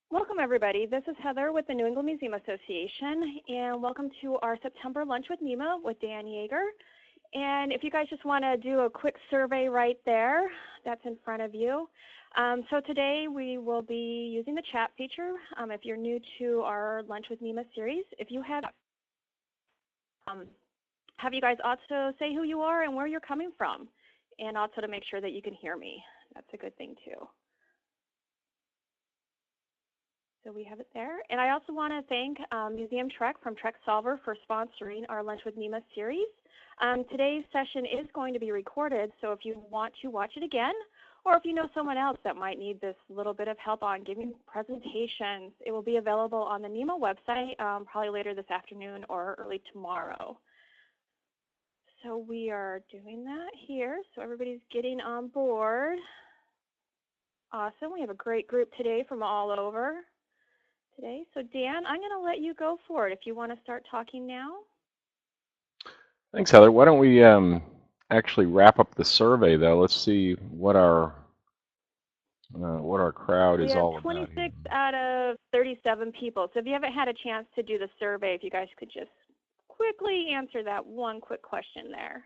Welcome, everybody. This is Heather with the New England Museum Association, and welcome to our September Lunch with NEMA with Dan Yaeger. And if you guys just want to do a quick survey right there, that's in front of you. So today we will be using the chat feature. If you're new to our Lunch with NEMA series, if you have you guys also say who you are and where you're coming from, and also to make sure that you can hear me. That's a good thing, too. So we have it there. And I also want to thank Museum Trek from Trek Solver for sponsoring our Lunch with NEMA series. Today's session is going to be recorded, so if you want to watch it again, or if you know someone else that might need this little bit of help on giving presentations, it will be available on the NEMA website probably later this afternoon or early tomorrow. So we are doing that here, so everybody's getting on board. Awesome. We have a great group today from all over today. So Dan, I'm going to let you go for it if you want to start talking now. Thanks, Heather. Why don't we actually wrap up the survey, though? Let's see what our crowd is all about. We have 26 out of 37 people. So if you haven't had a chance to do the survey, if you guys could just quickly answer that one quick question there.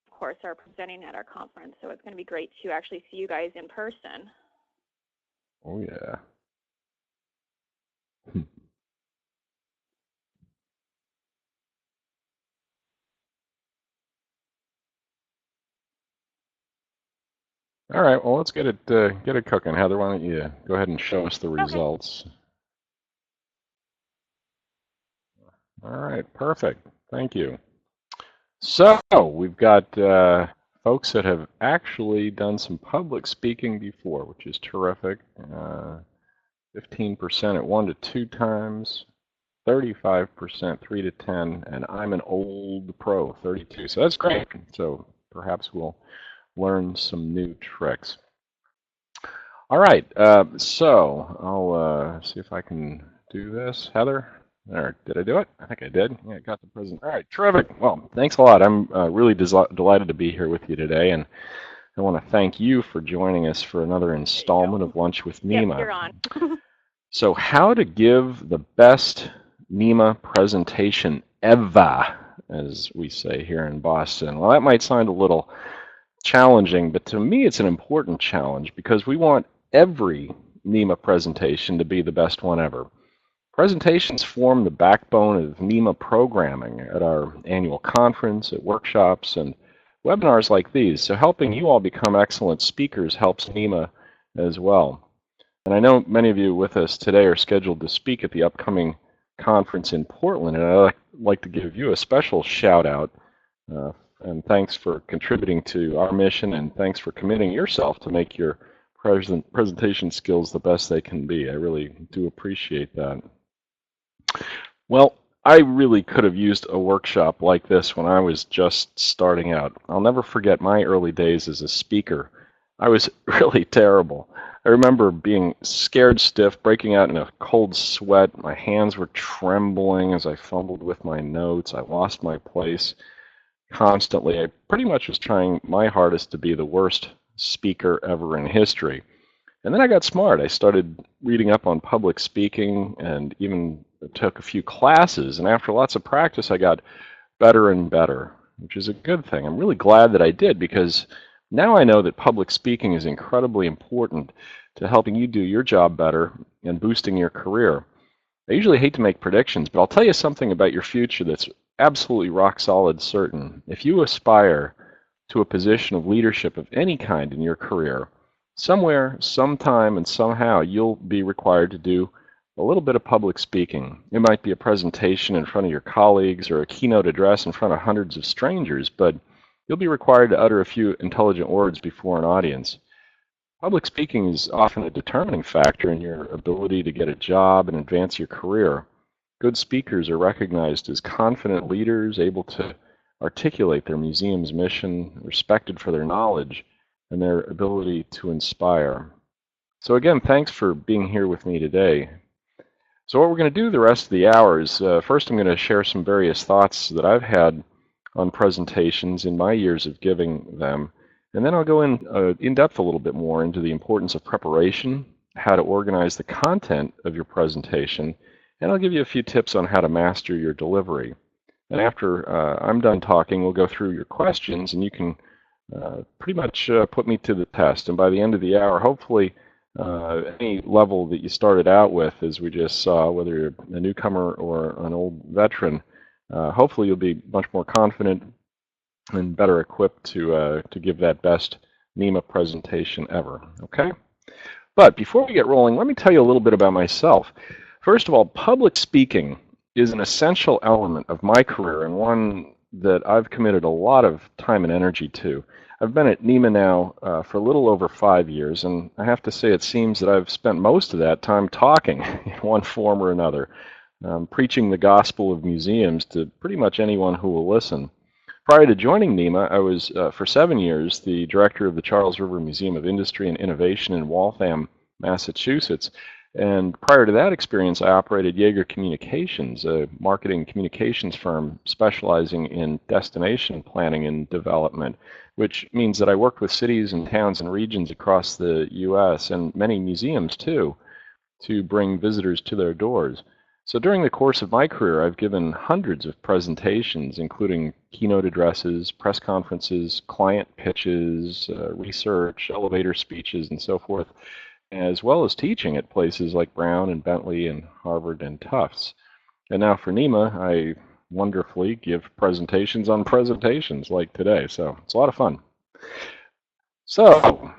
Of course, are presenting at our conference, so it's going to be great to actually see you guys in person. Oh, yeah. All right, well, let's get it cooking. Heather, why don't you go ahead and show us the results? All right, perfect. Thank you. So we've got folks that have actually done some public speaking before, which is terrific. 15% at 1 to 2 times, 35% 3 to 10, and I'm an old pro, 32. So that's great. So perhaps we'll learn some new tricks. All right, so I'll see if I can do this. Heather? There, did I do it? I think I did. Yeah, I got the present. All right, terrific. Well, thanks a lot. I'm really delighted to be here with you today, and I want to thank you for joining us for another installment of Lunch with NEMA. Yep, you're on. So how to give the best NEMA presentation ever, as we say here in Boston. Well, that might sound a little challenging, but to me it's an important challenge because we want every NEMA presentation to be the best one ever. Presentations form the backbone of NEMA programming at our annual conference, at workshops, and webinars like these. So helping you all become excellent speakers helps NEMA as well. And I know many of you with us today are scheduled to speak at the upcoming conference in Portland, and I'd like to give you a special shout out. And thanks for contributing to our mission, and thanks for committing yourself to make your presentation skills the best they can be. I really do appreciate that. Well, I really could have used a workshop like this when I was just starting out. I'll never forget my early days as a speaker. I was really terrible. I remember being scared stiff, breaking out in a cold sweat. My hands were trembling as I fumbled with my notes. I lost my place constantly. I pretty much was trying my hardest to be the worst speaker ever in history. And then I got smart. I started reading up on public speaking and even took a few classes. And after lots of practice, I got better and better, which is a good thing. I'm really glad that I did, because now I know that public speaking is incredibly important to helping you do your job better and boosting your career. I usually hate to make predictions, but I'll tell you something about your future that's absolutely rock solid certain. If you aspire to a position of leadership of any kind in your career, somewhere, sometime, and somehow you'll be required to do a little bit of public speaking. It might be a presentation in front of your colleagues or a keynote address in front of hundreds of strangers, but you'll be required to utter a few intelligent words before an audience. Public speaking is often a determining factor in your ability to get a job and advance your career. Good speakers are recognized as confident leaders, able to articulate their museum's mission, respected for their knowledge, and their ability to inspire. So again, thanks for being here with me today. So what we're going to do the rest of the hour is, first I'm going to share some various thoughts that I've had on presentations in my years of giving them. And then I'll go in depth a little bit more into the importance of preparation, how to organize the content of your presentation, and I'll give you a few tips on how to master your delivery. And after I'm done talking, we'll go through your questions, and you can pretty much put me to the test. And by the end of the hour, hopefully, any level that you started out with, as we just saw, whether you're a newcomer or an old veteran, hopefully you'll be much more confident and better equipped to give that best NEMA presentation ever. Okay? But before we get rolling, let me tell you a little bit about myself. First of all, public speaking is an essential element of my career and one that I've committed a lot of time and energy to. I've been at NEMA now for a little over 5 years, and I have to say it seems that I've spent most of that time talking in one form or another, preaching the gospel of museums to pretty much anyone who will listen. Prior to joining NEMA, I was, for 7 years, the director of the Charles River Museum of Industry and Innovation in Waltham, Massachusetts. And prior to that experience, I operated Yaeger Communications, a marketing communications firm specializing in destination planning and development, which means that I worked with cities and towns and regions across the U.S. and many museums, too, to bring visitors to their doors. So during the course of my career, I've given hundreds of presentations, including keynote addresses, press conferences, client pitches, research, elevator speeches, and so forth, as well as teaching at places like Brown and Bentley and Harvard and Tufts. And now for NEMA, I wonderfully give presentations on presentations like today, so it's a lot of fun. So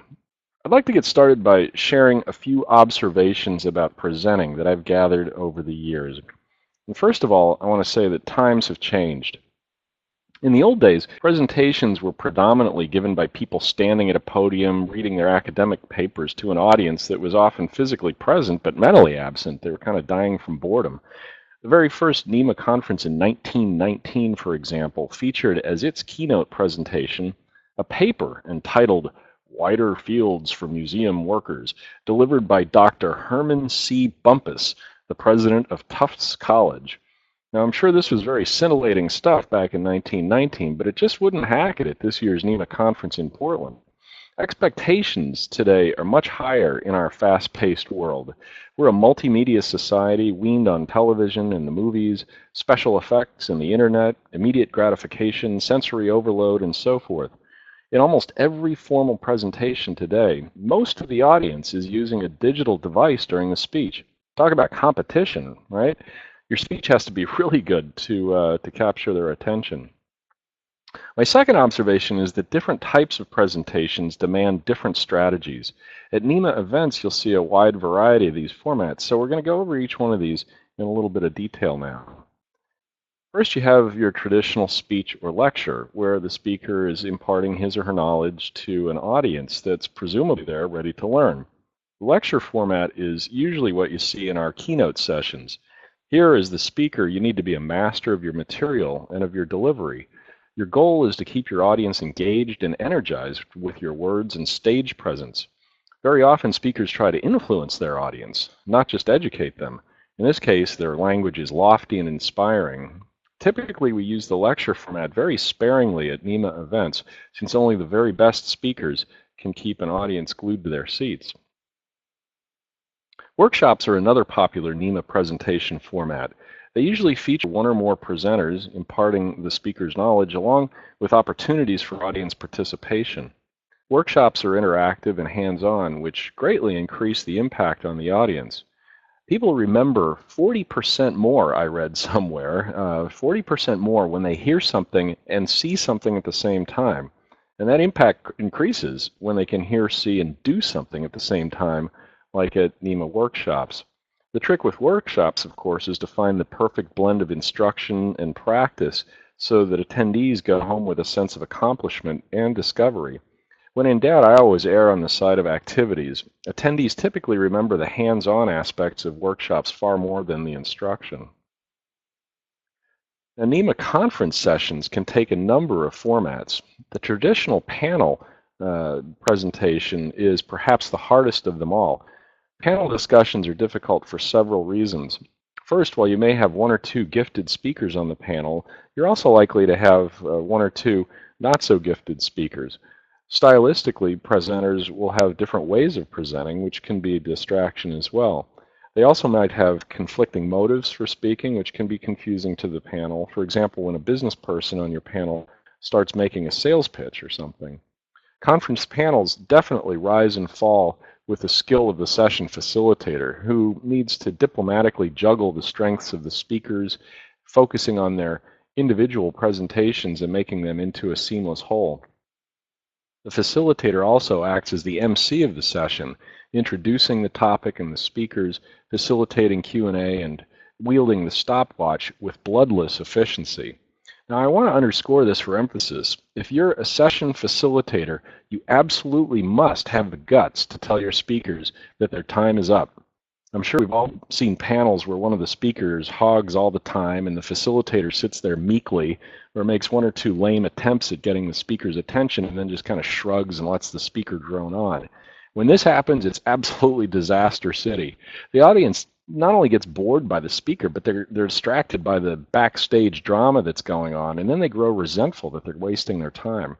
I'd like to get started by sharing a few observations about presenting that I've gathered over the years. And first of all, I want to say that times have changed. In the old days, presentations were predominantly given by people standing at a podium, reading their academic papers to an audience that was often physically present but mentally absent. They were kind of dying from boredom. The very first NEMA conference in 1919, for example, featured as its keynote presentation a paper entitled Wider Fields for Museum Workers, delivered by Dr. Herman C. Bumpus, the president of Tufts College. Now, I'm sure this was very scintillating stuff back in 1919, but it just wouldn't hack it at this year's NEMA conference in Portland. Expectations today are much higher in our fast-paced world. We're a multimedia society weaned on television and the movies, special effects and the internet, immediate gratification, sensory overload, and so forth. In almost every formal presentation today, most of the audience is using a digital device during the speech. Talk about competition, right? Your speech has to be really good to capture their attention. My second observation is that different types of presentations demand different strategies. At NEMA events, you'll see a wide variety of these formats, so we're going to go over each one of these in a little bit of detail now. First, you have your traditional speech or lecture, where the speaker is imparting his or her knowledge to an audience that's presumably there ready to learn. The lecture format is usually what you see in our keynote sessions. Here, as the speaker, you need to be a master of your material and of your delivery. Your goal is to keep your audience engaged and energized with your words and stage presence. Very often, speakers try to influence their audience, not just educate them. In this case, their language is lofty and inspiring. Typically, we use the lecture format very sparingly at NEMA events, since only the very best speakers can keep an audience glued to their seats. Workshops are another popular NEMA presentation format. They usually feature one or more presenters imparting the speaker's knowledge, along with opportunities for audience participation. Workshops are interactive and hands-on, which greatly increase the impact on the audience. People remember 40% more, I read somewhere, 40% more when they hear something and see something at the same time. And that impact increases when they can hear, see, and do something at the same time, like at NEMA workshops. The trick with workshops, of course, is to find the perfect blend of instruction and practice so that attendees go home with a sense of accomplishment and discovery. When in doubt, I always err on the side of activities. Attendees typically remember the hands-on aspects of workshops far more than the instruction. Now, NEMA conference sessions can take a number of formats. The traditional panel presentation is perhaps the hardest of them all. Panel discussions are difficult for several reasons. First, while you may have one or two gifted speakers on the panel, you're also likely to have one or two not so gifted speakers. Stylistically, presenters will have different ways of presenting, which can be a distraction as well. They also might have conflicting motives for speaking, which can be confusing to the panel. For example, when a business person on your panel starts making a sales pitch or something. Conference panels definitely rise and fall with the skill of the session facilitator, who needs to diplomatically juggle the strengths of the speakers, focusing on their individual presentations and making them into a seamless whole. The facilitator also acts as the MC of the session, introducing the topic and the speakers, facilitating Q&A, and wielding the stopwatch with bloodless efficiency. Now, I want to underscore this for emphasis. If you're a session facilitator, you absolutely must have the guts to tell your speakers that their time is up. I'm sure we've all seen panels where one of the speakers hogs all the time and the facilitator sits there meekly or makes one or two lame attempts at getting the speaker's attention and then just kind of shrugs and lets the speaker drone on. When this happens, it's absolutely disaster city. The audience not only gets bored by the speaker, but they're distracted by the backstage drama that's going on, and then they grow resentful that they're wasting their time.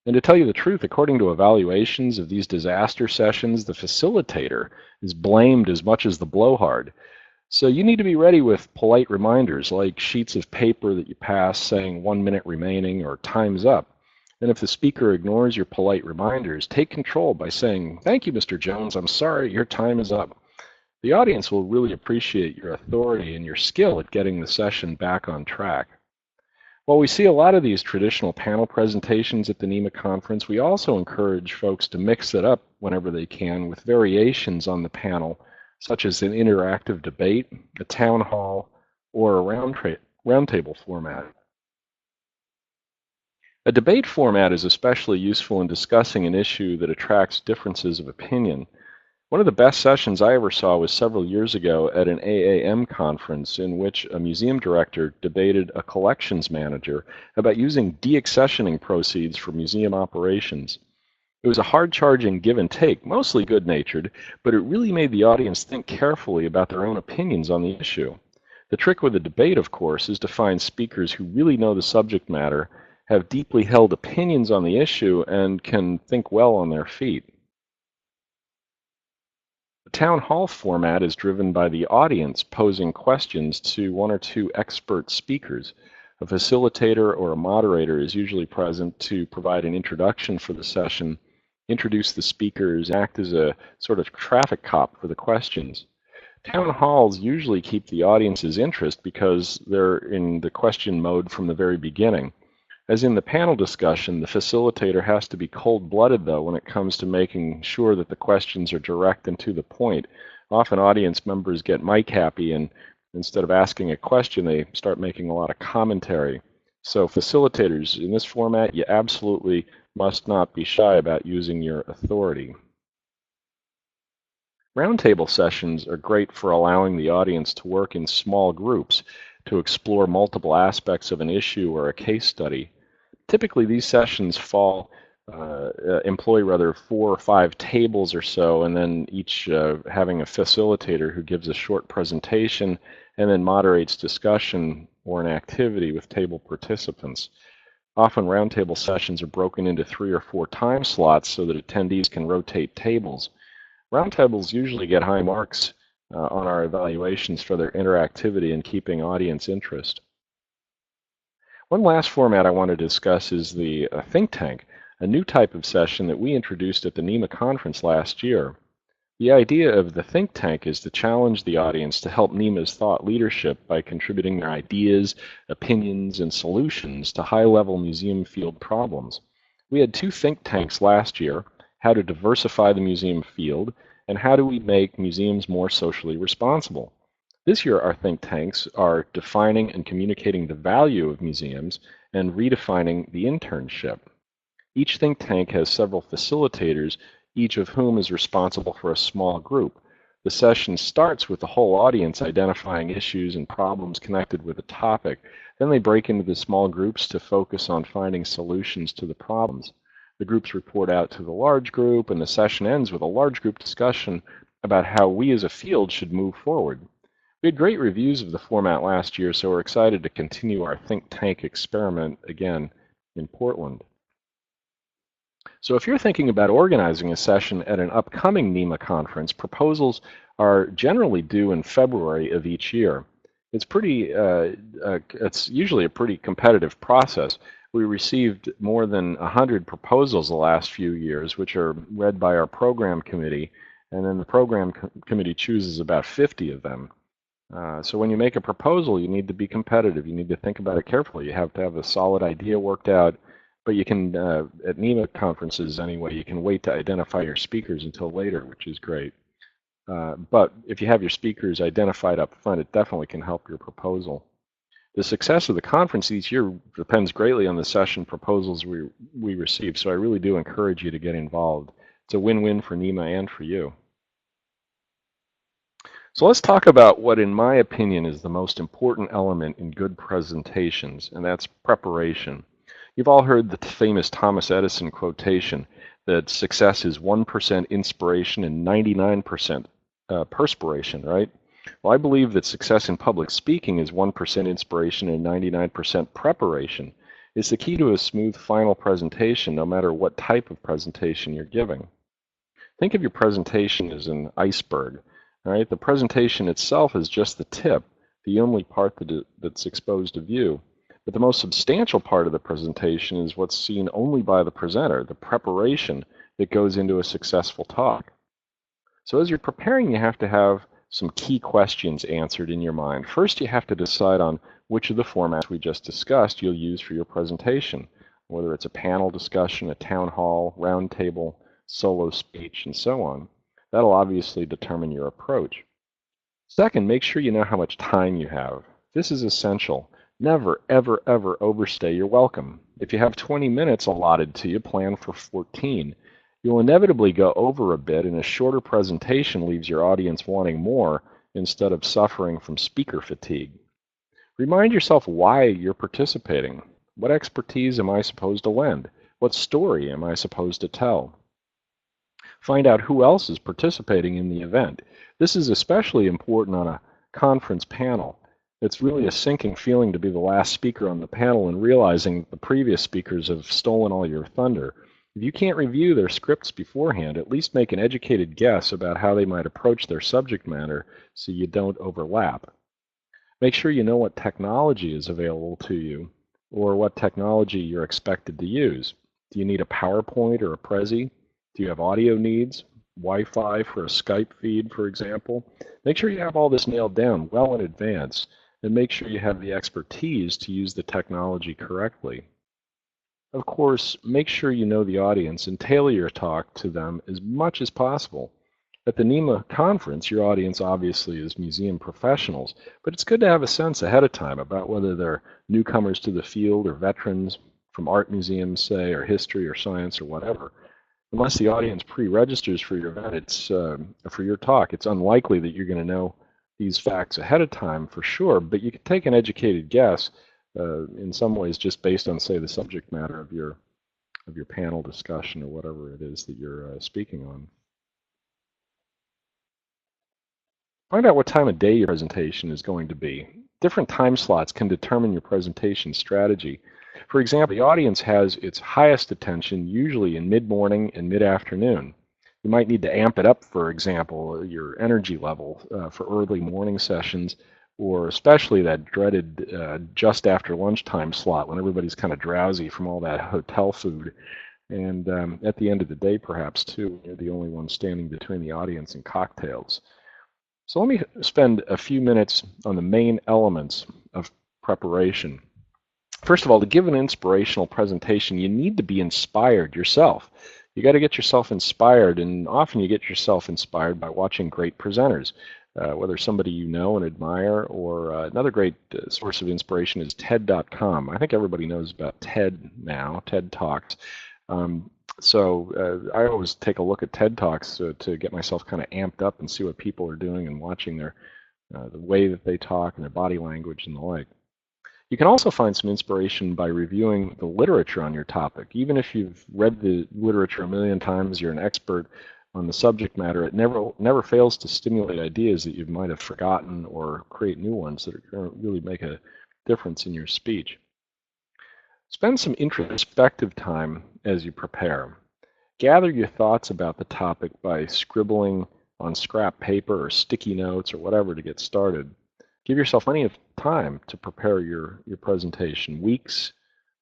And to tell you the truth, according to evaluations of these disaster sessions, the facilitator is blamed as much as the blowhard. So you need to be ready with polite reminders like sheets of paper that you pass saying 1 minute remaining or time's up. And if the speaker ignores your polite reminders, take control by saying, "Thank you, Mr. Jones, I'm sorry, your time is up." The audience will really appreciate your authority and your skill at getting the session back on track. While we see a lot of these traditional panel presentations at the NEMA conference, we also encourage folks to mix it up whenever they can with variations on the panel, such as an interactive debate, a town hall, or a roundtable format. A debate format is especially useful in discussing an issue that attracts differences of opinion. One of the best sessions I ever saw was several years ago at an AAM conference in which a museum director debated a collections manager about using deaccessioning proceeds for museum operations. It was a hard-charging give and take, mostly good-natured, but it really made the audience think carefully about their own opinions on the issue. The trick with a debate, of course, is to find speakers who really know the subject matter, have deeply held opinions on the issue, and can think well on their feet. The town hall format is driven by the audience posing questions to one or two expert speakers. A facilitator or a moderator is usually present to provide an introduction for the session, introduce the speakers, act as a sort of traffic cop for the questions. Town halls usually keep the audience's interest because they're in the question mode from the very beginning. As in the panel discussion, the facilitator has to be cold-blooded, though, when it comes to making sure that the questions are direct and to the point. Often audience members get mic happy, and instead of asking a question, they start making a lot of commentary. So facilitators, in this format, you absolutely must not be shy about using your authority. Roundtable sessions are great for allowing the audience to work in small groups to explore multiple aspects of an issue or a case study. Typically, these sessions employ 4 or 5 tables or so, and then each having a facilitator who gives a short presentation and then moderates discussion or an activity with table participants. Often, roundtable sessions are broken into 3 or 4 time slots so that attendees can rotate tables. Roundtables usually get high marks on our evaluations for their interactivity and keeping audience interest. One last format I want to discuss is the think tank, a new type of session that we introduced at the NEMA conference last year. The idea of the think tank is to challenge the audience to help NEMA's thought leadership by contributing their ideas, opinions, and solutions to high-level museum field problems. We had 2 think tanks last year, how to diversify the museum field, and how do we make museums more socially responsible. This year, our think tanks are defining and communicating the value of museums and redefining the internship. Each think tank has several facilitators, each of whom is responsible for a small group. The session starts with the whole audience identifying issues and problems connected with a topic. Then they break into the small groups to focus on finding solutions to the problems. The groups report out to the large group, and the session ends with a large group discussion about how we as a field should move forward. We had great reviews of the format last year, so we're excited to continue our think tank experiment again in Portland. So if you're thinking about organizing a session at an upcoming NEMA conference, proposals are generally due in February of each year. It's usually a pretty competitive process. We received more than 100 proposals the last few years, which are read by our program committee, and then the program committee chooses about 50 of them. So when you make a proposal, you need to be competitive. You need to think about it carefully. You have to have a solid idea worked out. But you can, at NEMA conferences anyway, you can wait to identify your speakers until later, which is great. But if you have your speakers identified up front, it definitely can help your proposal. The success of the conference each year depends greatly on the session proposals we receive, so I really do encourage you to get involved. It's a win-win for NEMA and for you. So let's talk about what, in my opinion, is the most important element in good presentations, and that's preparation. You've all heard the famous Thomas Edison quotation that success is 1% inspiration and 99% perspiration, right? Well, I believe that success in public speaking is 1% inspiration and 99% preparation. It's the key to a smooth final presentation, no matter what type of presentation you're giving. Think of your presentation as an iceberg, right? The presentation itself is just the tip, the only part that's exposed to view. But the most substantial part of the presentation is what's seen only by the presenter, the preparation that goes into a successful talk. So as you're preparing, you have to have some key questions answered in your mind. First, you have to decide on which of the formats we just discussed you'll use for your presentation, whether it's a panel discussion, a town hall, roundtable, solo speech, and so on. That'll obviously determine your approach. Second, make sure you know how much time you have. This is essential. Never, ever, ever overstay your welcome. If you have 20 minutes allotted to you, plan for 14. You'll inevitably go over a bit, and a shorter presentation leaves your audience wanting more instead of suffering from speaker fatigue. Remind yourself why you're participating. What expertise am I supposed to lend? What story am I supposed to tell? Find out who else is participating in the event. This is especially important on a conference panel. It's really a sinking feeling to be the last speaker on the panel and realizing the previous speakers have stolen all your thunder. If you can't review their scripts beforehand, at least make an educated guess about how they might approach their subject matter so you don't overlap. Make sure you know what technology is available to you or what technology you're expected to use. Do you need a PowerPoint or a Prezi? Do you have audio needs? Wi-Fi for a Skype feed, for example? Make sure you have all this nailed down well in advance, and make sure you have the expertise to use the technology correctly. Of course, make sure you know the audience and tailor your talk to them as much as possible. At the NEMA conference, your audience obviously is museum professionals, but it's good to have a sense ahead of time about whether they're newcomers to the field or veterans from art museums, say, or history or science or whatever. Unless the audience pre-registers for your event, for your talk, it's unlikely that you're going to know these facts ahead of time for sure, but you can take an educated guess in some ways just based on, say, the subject matter of your panel discussion or whatever it is that you're speaking on. Find out what time of day your presentation is going to be. Different time slots can determine your presentation strategy. For example, the audience has its highest attention usually in mid-morning and mid-afternoon. You might need to amp it up, for example, your energy level for early morning sessions, or especially that dreaded just after lunchtime slot when everybody's kind of drowsy from all that hotel food. And at the end of the day, perhaps, too, you're the only one standing between the audience and cocktails. So let me spend a few minutes on the main elements of preparation. First of all, to give an inspirational presentation, you need to be inspired yourself. You got to get yourself inspired, and often you get yourself inspired by watching great presenters, whether somebody you know and admire, or another great source of inspiration is TED.com. I think everybody knows about TED now, TED Talks. So I always take a look at TED Talks to get myself kind of amped up and see what people are doing and watching the way that they talk and their body language and the like. You can also find some inspiration by reviewing the literature on your topic. Even if you've read the literature a million times, you're an expert on the subject matter, it never fails to stimulate ideas that you might have forgotten or create new ones that are going to really make a difference in your speech. Spend some introspective time as you prepare. Gather your thoughts about the topic by scribbling on scrap paper or sticky notes or whatever to get started. Give yourself plenty of time to prepare your presentation. Weeks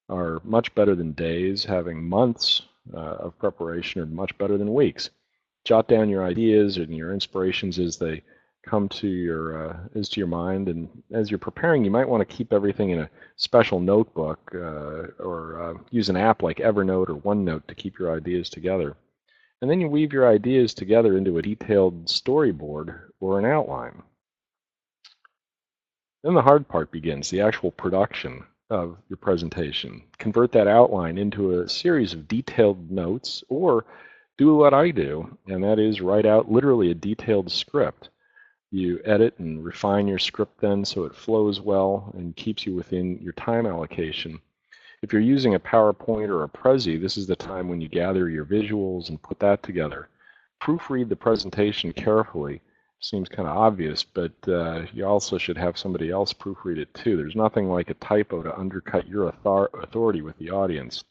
are much better than days. Having months of preparation are much better than weeks. Jot down your ideas and your inspirations as they come to your mind, and as you're preparing, you might want to keep everything in a special notebook or use an app like Evernote or OneNote to keep your ideas together. And then you weave your ideas together into a detailed storyboard or an outline. Then the hard part begins, the actual production of your presentation. Convert that outline into a series of detailed notes, or do what I do, and that is write out literally a detailed script. You edit and refine your script then so it flows well and keeps you within your time allocation. If you're using a PowerPoint or a Prezi, this is the time when you gather your visuals and put that together. Proofread the presentation carefully. Seems kind of obvious, but you also should have somebody else proofread it too. There's nothing like a typo to undercut your authority with the audience.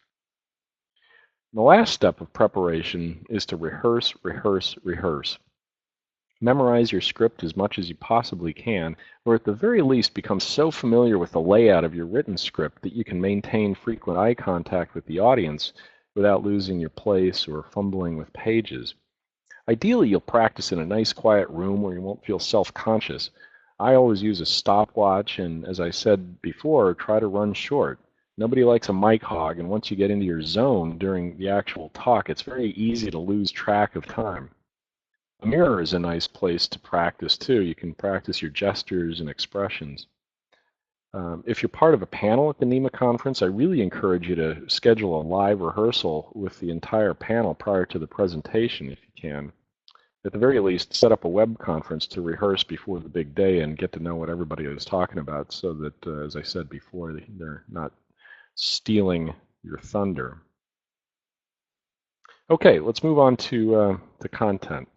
The last step of preparation is to rehearse, rehearse, rehearse. Memorize your script as much as you possibly can, or at the very least become so familiar with the layout of your written script that you can maintain frequent eye contact with the audience without losing your place or fumbling with pages. Ideally, you'll practice in a nice quiet room where you won't feel self-conscious. I always use a stopwatch, and as I said before, try to run short. Nobody likes a mic hog, and once you get into your zone during the actual talk, it's very easy to lose track of time. A mirror is a nice place to practice too. You can practice your gestures and expressions. If you're part of a panel at the NEMA conference, I really encourage you to schedule a live rehearsal with the entire panel prior to the presentation if you can. At the very least, set up a web conference to rehearse before the big day and get to know what everybody is talking about so that, as I said before, they're not stealing your thunder. Okay, let's move on to the content.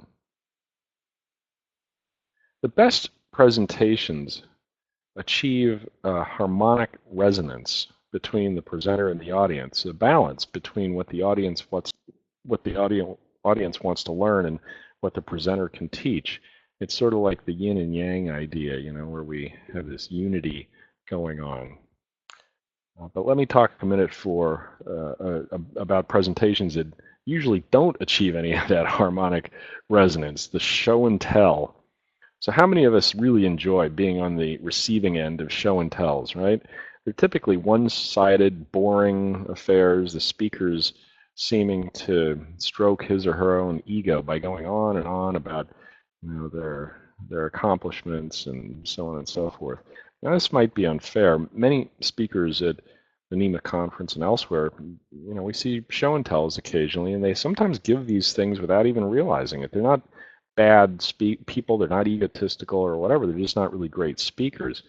The best presentations achieve a harmonic resonance between the presenter and the audience, a balance between what the audience wants to learn and what the presenter can teach. It's sort of like the yin and yang idea, where we have this unity going on. But let me talk a minute about presentations that usually don't achieve any of that harmonic resonance, the show and tell. So how many of us really enjoy being on the receiving end of show and tells, right? They're typically one-sided, boring affairs, the speakers seeming to stroke his or her own ego by going on and on about their accomplishments and so on and so forth. Now, this might be unfair. Many speakers at the NEMA conference and elsewhere, we see show and tells occasionally, and they sometimes give these things without even realizing it. They're not bad people, they're not egotistical or whatever, they're just not really great speakers.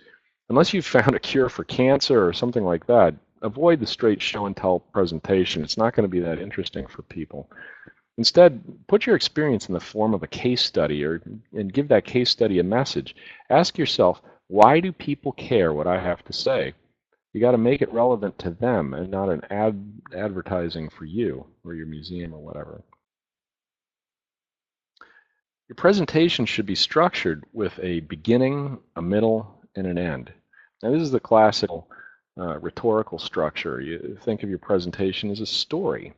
Unless you've found a cure for cancer or something like that, avoid the straight show and tell presentation. It's not going to be that interesting for people. Instead, put your experience in the form of a case study and give that case study a message. Ask yourself, why do people care what I have to say? You got to make it relevant to them and not an advertising for you or your museum or whatever. Your presentation should be structured with a beginning, a middle, and an end. Now, this is the classical rhetorical structure. You think of your presentation as a story.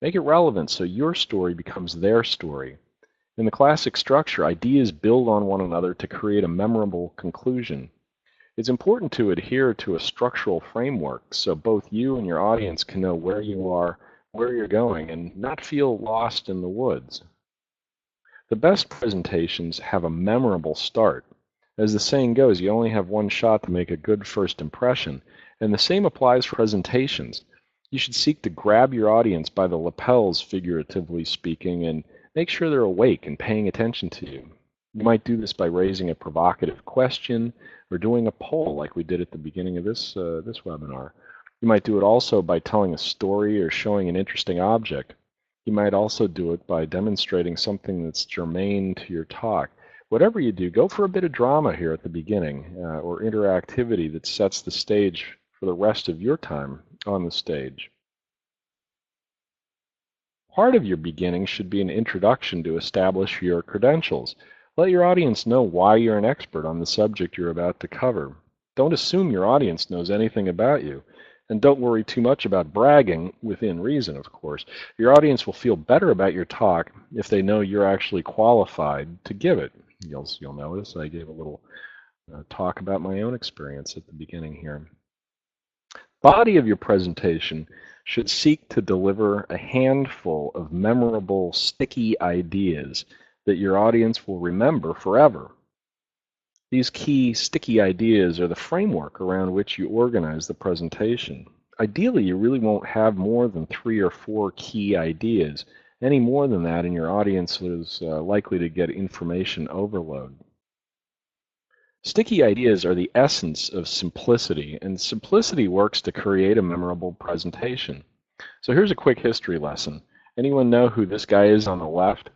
Make it relevant so your story becomes their story. In the classic structure, ideas build on one another to create a memorable conclusion. It's important to adhere to a structural framework so both you and your audience can know where you are, where you're going, and not feel lost in the woods. The best presentations have a memorable start. As the saying goes, you only have one shot to make a good first impression, and the same applies for presentations. You should seek to grab your audience by the lapels, figuratively speaking, and make sure they're awake and paying attention to you. You might do this by raising a provocative question or doing a poll like we did at the beginning of this webinar. You might do it also by telling a story or showing an interesting object. You might also do it by demonstrating something that's germane to your talk. Whatever you do, go for a bit of drama here at the beginning or interactivity that sets the stage for the rest of your time on the stage. Part of your beginning should be an introduction to establish your credentials. Let your audience know why you're an expert on the subject you're about to cover. Don't assume your audience knows anything about you. And don't worry too much about bragging, within reason, of course. Your audience will feel better about your talk if they know you're actually qualified to give it. You'll notice I gave a little talk about my own experience at the beginning here. Body of your presentation should seek to deliver a handful of memorable, sticky ideas that your audience will remember forever. These key sticky ideas are the framework around which you organize the presentation. Ideally, you really won't have more than 3 or 4 key ideas. Any more than that, and your audience is likely to get information overload. Sticky ideas are the essence of simplicity, and simplicity works to create a memorable presentation. So here's a quick history lesson. Anyone know who this guy is on the left?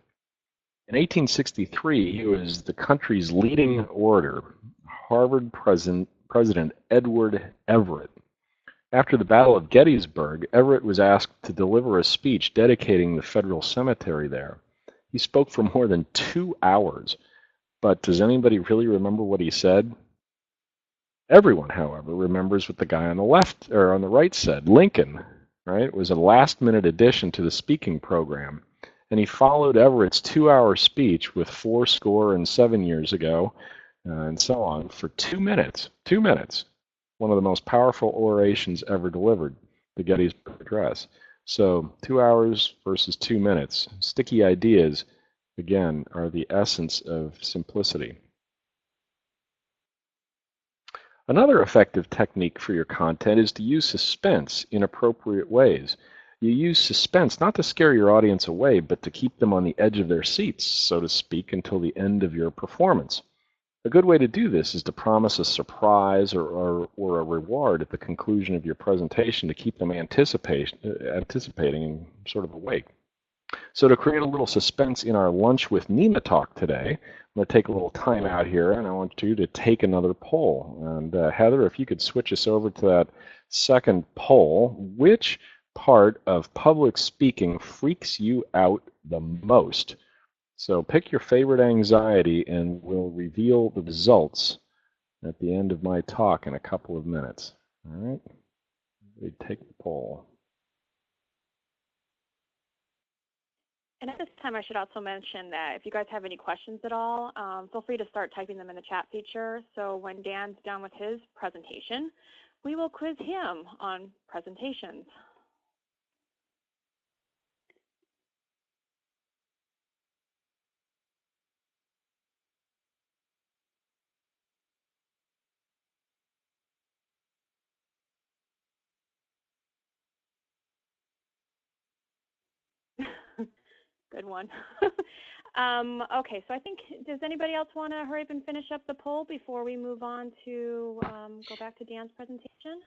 In 1863, he was the country's leading orator, Harvard President Edward Everett. After the Battle of Gettysburg, Everett was asked to deliver a speech dedicating the federal cemetery there. He spoke for more than 2 hours. But does anybody really remember what he said? Everyone, however, remembers what the guy on the left or on the right said. Lincoln, right? It was a last-minute addition to the speaking program, and he followed Everett's 2-hour speech with 77 years ago, and so on, for 2 minutes. 2 minutes. One of the most powerful orations ever delivered, the Gettysburg Address. So 2 hours versus 2 minutes. Sticky ideas, again, are the essence of simplicity. Another effective technique for your content is to use suspense in appropriate ways. You use suspense not to scare your audience away, but to keep them on the edge of their seats, so to speak, until the end of your performance. A good way to do this is to promise a surprise or a reward at the conclusion of your presentation to keep them anticipating and sort of awake. So to create a little suspense in our Lunch with NEMA talk today, I'm going to take a little time out here, and I want you to take another poll. And Heather, if you could switch us over to that second poll, which part of public speaking freaks you out the most? So pick your favorite anxiety, and we'll reveal the results at the end of my talk in a couple of minutes. All right? We take the poll. And at this time, I should also mention that if you guys have any questions at all, feel free to start typing them in the chat feature. So when Dan's done with his presentation, we will quiz him on presentations. Good one. Okay, so I think, does anybody else want to hurry up and finish up the poll before we move on to go back to Dan's presentation?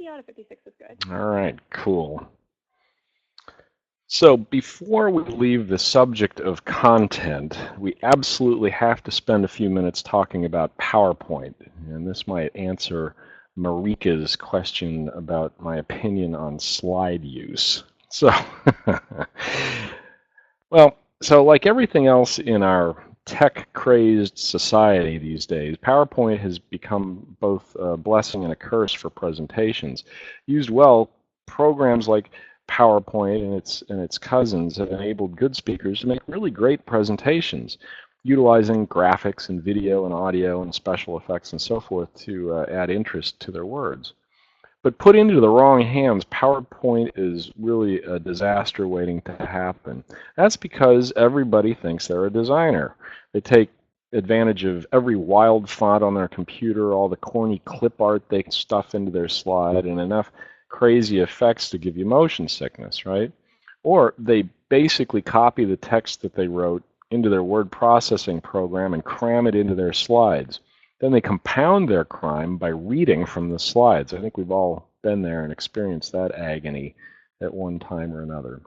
Out of 56 is good. All right, cool. So before we leave the subject of content, we absolutely have to spend a few minutes talking about PowerPoint. And this might answer Marika's question about my opinion on slide use. So, well, so like everything else in our tech-crazed society these days, PowerPoint has become both a blessing and a curse for presentations. Used well, programs like PowerPoint and its cousins have enabled good speakers to make really great presentations, utilizing graphics and video and audio and special effects and so forth to add interest to their words. But put into the wrong hands, PowerPoint is really a disaster waiting to happen. That's because everybody thinks they're a designer. They take advantage of every wild font on their computer, all the corny clip art they can stuff into their slide, and enough crazy effects to give you motion sickness, right? Or they basically copy the text that they wrote into their word processing program and cram it into their slides. Then they compound their crime by reading from the slides. I think we've all been there and experienced that agony at one time or another.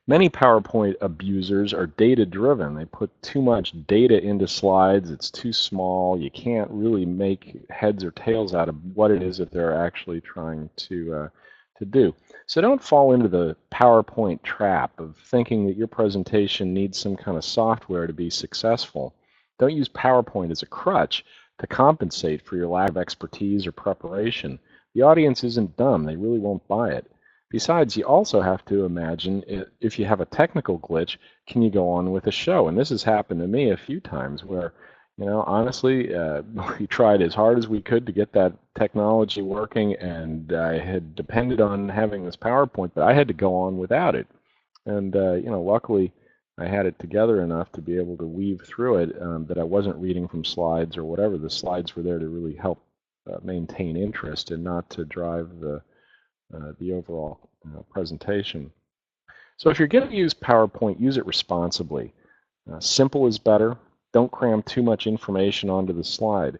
Many PowerPoint abusers are data-driven. They put too much data into slides. It's too small. You can't really make heads or tails out of what it is that they're actually trying to do. So don't fall into the PowerPoint trap of thinking that your presentation needs some kind of software to be successful. Don't use PowerPoint as a crutch to compensate for your lack of expertise or preparation. The audience isn't dumb. They really won't buy it. Besides, you also have to imagine if you have a technical glitch, can you go on with a show? And this has happened to me a few times where, honestly, we tried as hard as we could to get that technology working, and I had depended on having this PowerPoint, but I had to go on without it. And, luckily, I had it together enough to be able to weave through it, that I wasn't reading from slides or whatever. The slides were there to really help maintain interest and not to drive the overall presentation. So if you're going to use PowerPoint, use it responsibly. Simple is better. Don't cram too much information onto the slide.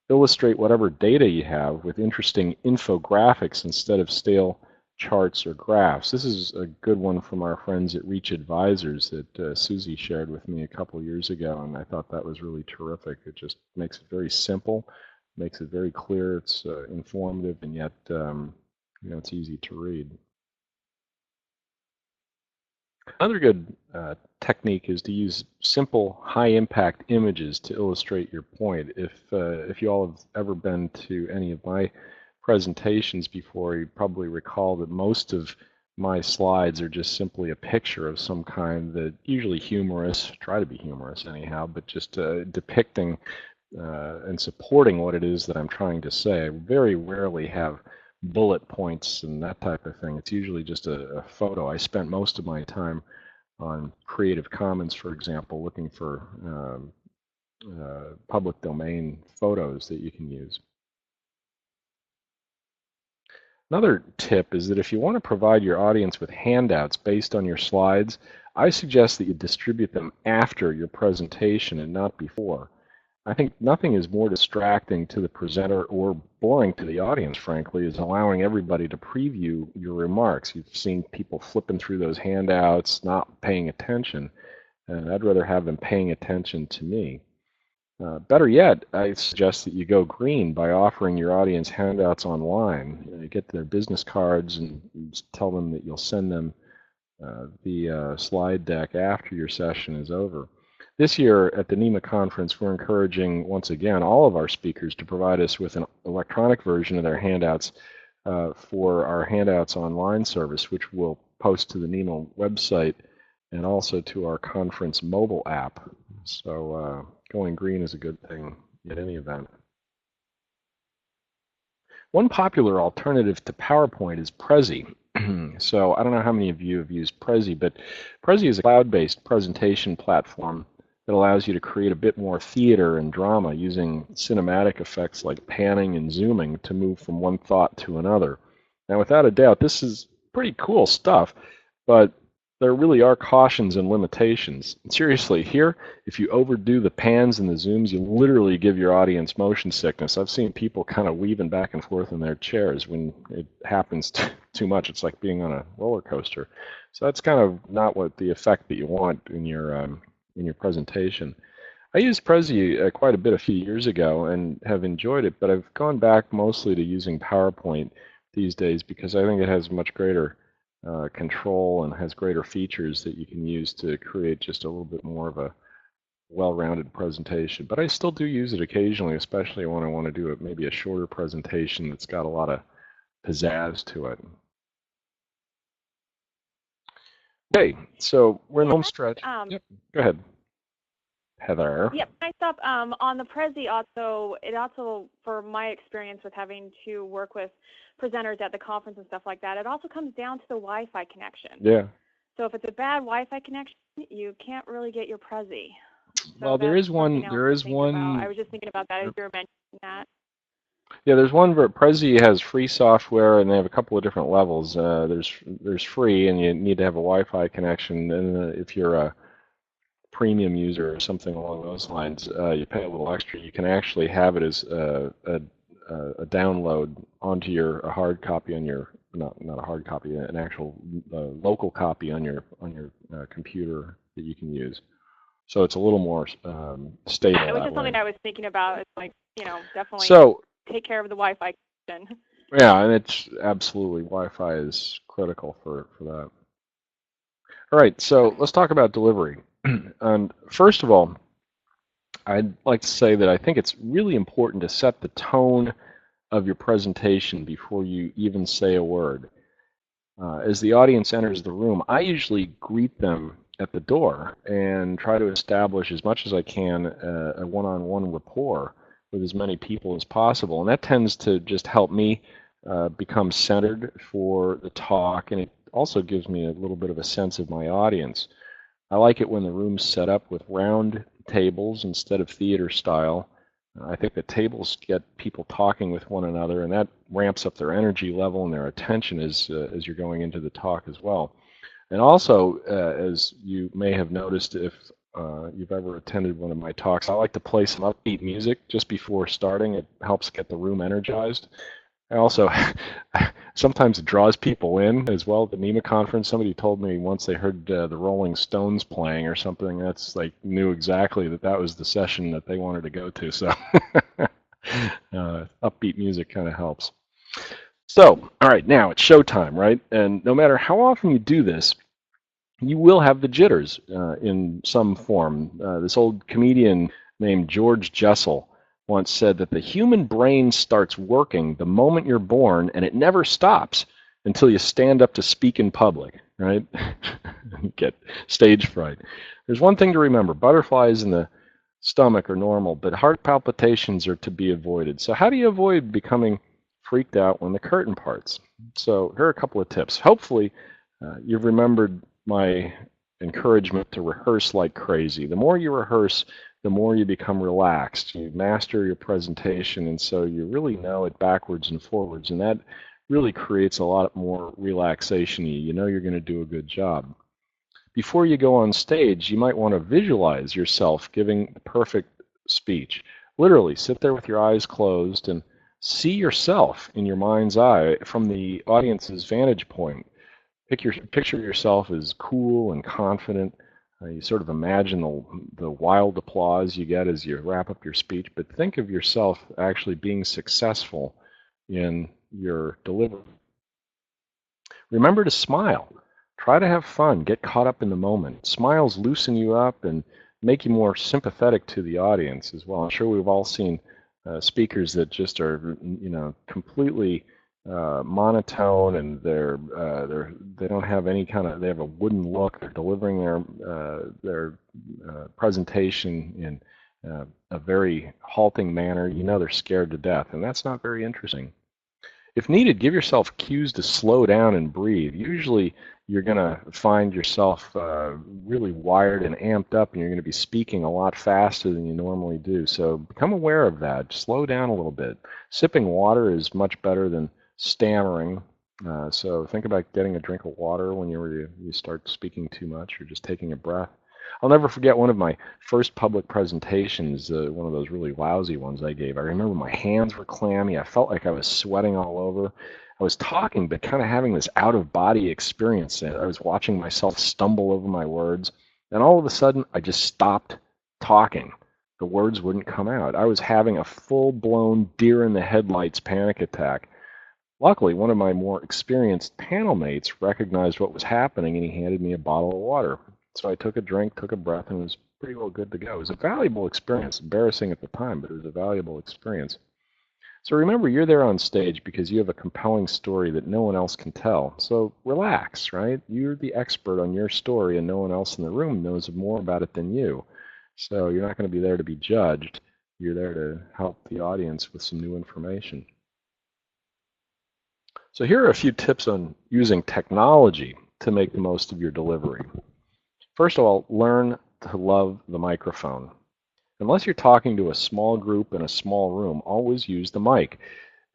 Illustrate whatever data you have with interesting infographics instead of stale charts or graphs. This is a good one from our friends at Reach Advisors that Susie shared with me a couple years ago, and I thought that was really terrific. It just makes it very simple, makes it very clear, it's informative, and yet it's easy to read. Another good technique is to use simple, high-impact images to illustrate your point. If you all have ever been to any of my presentations before, you probably recall that most of my slides are just simply a picture of some kind, that usually humorous, try to be humorous anyhow, but just depicting and supporting what it is that I'm trying to say. I very rarely have bullet points and that type of thing. It's usually just a photo. I spent most of my time on Creative Commons, for example, looking for public domain photos that you can use. Another tip is that if you want to provide your audience with handouts based on your slides, I suggest that you distribute them after your presentation and not before. I think nothing is more distracting to the presenter or boring to the audience, frankly, is allowing everybody to preview your remarks. You've seen people flipping through those handouts, not paying attention, and I'd rather have them paying attention to me. Better yet, I suggest that you go green by offering your audience handouts online. You get their business cards and tell them that you'll send them the slide deck after your session is over. This year at the NEMA conference, we're encouraging, once again, all of our speakers to provide us with an electronic version of their handouts for our Handouts Online service, which we'll post to the NEMA website and also to our conference mobile app. So going green is a good thing at any event. One popular alternative to PowerPoint is Prezi. So I don't know how many of you have used Prezi, but Prezi is a cloud-based presentation platform that allows you to create a bit more theater and drama using cinematic effects like panning and zooming to move from one thought to another. Now, without a doubt, this is pretty cool stuff, but there really are cautions and limitations. Seriously, here, if you overdo the pans and the zooms, you literally give your audience motion sickness. I've seen people kind of weaving back and forth in their chairs when it happens too much. It's like being on a roller coaster. So that's kind of not what the effect that you want in your presentation. I used Prezi quite a bit a few years ago and have enjoyed it, but I've gone back mostly to using PowerPoint these days because I think it has much greater control and has greater features that you can use to create just a little bit more of a well-rounded presentation. But I still do use it occasionally, especially when I want to do maybe a shorter presentation that's got a lot of pizzazz to it. Okay, so we're in the home stretch. Yep, go ahead, Heather. Yep, nice up. On the Prezi it also, for my experience with having to work with presenters at the conference and stuff like that, it also comes down to the Wi-Fi connection. Yeah. So if it's a bad Wi-Fi connection, you can't really get your Prezi. So Well, there that's is something one. else There to is think about. I one. was just thinking about that as you were mentioning that. Yeah, there's one where Prezi has free software, and they have a couple of different levels. There's free, and you need to have a Wi-Fi connection. And if you're a premium user or something along those lines, you pay a little extra. You can actually have it as a download onto a hard copy on your not a hard copy, an actual local copy on your computer that you can use. So it's a little more stable Yeah, it was that just way. something I was thinking about. It's like, definitely So take care of the Wi-Fi connection. yeah, and it's absolutely Wi-Fi is critical for that. All right, so Okay. let's talk about delivery. And first of all, I'd like to say that I think it's really important to set the tone of your presentation before you even say a word. As the audience enters the room, I usually greet them at the door and try to establish as much as I can a one-on-one rapport with as many people as possible. And that tends to just help me become centered for the talk, and it also gives me a little bit of a sense of my audience. I like it when the room's set up with round tables instead of theater style. I think the tables get people talking with one another, and that ramps up their energy level and their attention as you're going into the talk as well. And also, as you may have noticed if you've ever attended one of my talks, I like to play some upbeat music just before starting. It helps get the room energized. I also sometimes it draws people in as well. At the NEMA conference, somebody told me once they heard the Rolling Stones playing or something, that's like knew exactly that was the session that they wanted to go to. So upbeat music kind of helps. So, all right, now it's showtime, right? And no matter how often you do this, you will have the jitters in some form. This old comedian named George Jessel once said that the human brain starts working the moment you're born, and it never stops until you stand up to speak in public, right? Get stage fright. There's one thing to remember. Butterflies in the stomach are normal, but heart palpitations are to be avoided. So how do you avoid becoming freaked out when the curtain parts? So here are a couple of tips. Hopefully, you've remembered my encouragement to rehearse like crazy. The more you rehearse, the more you become relaxed. You master your presentation, and so you really know it backwards and forwards, and that really creates a lot more relaxation. You know you're going to do a good job. Before you go on stage, you might want to visualize yourself giving the perfect speech. Literally, sit there with your eyes closed and see yourself in your mind's eye from the audience's vantage point. Picture yourself as cool and confident. You sort of imagine the wild applause you get as you wrap up your speech, but think of yourself actually being successful in your delivery. Remember to smile. Try to have fun. Get caught up in the moment. Smiles loosen you up and make you more sympathetic to the audience as well. I'm sure we've all seen speakers that just are, completely monotone, and they don't have any kind of, they have a wooden look. They're delivering their presentation in a very halting manner. You know they're scared to death, and that's not very interesting. If needed, give yourself cues to slow down and breathe. Usually you're going to find yourself really wired and amped up, and you're going to be speaking a lot faster than you normally do. So become aware of that. Slow down a little bit. Sipping water is much better than stammering. So think about getting a drink of water when you start speaking too much, or just taking a breath. I'll never forget one of my first public presentations, one of those really lousy ones I gave. I remember my hands were clammy. I felt like I was sweating all over. I was talking, but kind of having this out-of-body experience. I was watching myself stumble over my words, and all of a sudden, I just stopped talking. The words wouldn't come out. I was having a full-blown deer-in-the-headlights panic attack. Luckily, one of my more experienced panel mates recognized what was happening, and he handed me a bottle of water. So I took a drink, took a breath, and was pretty well good to go. It was a valuable experience, embarrassing at the time, but it was a valuable experience. So remember, you're there on stage because you have a compelling story that no one else can tell. So relax, right? You're the expert on your story, and no one else in the room knows more about it than you. So you're not going to be there to be judged. You're there to help the audience with some new information. So here are a few tips on using technology to make the most of your delivery. First of all, learn to love the microphone. Unless you're talking to a small group in a small room, always use the mic.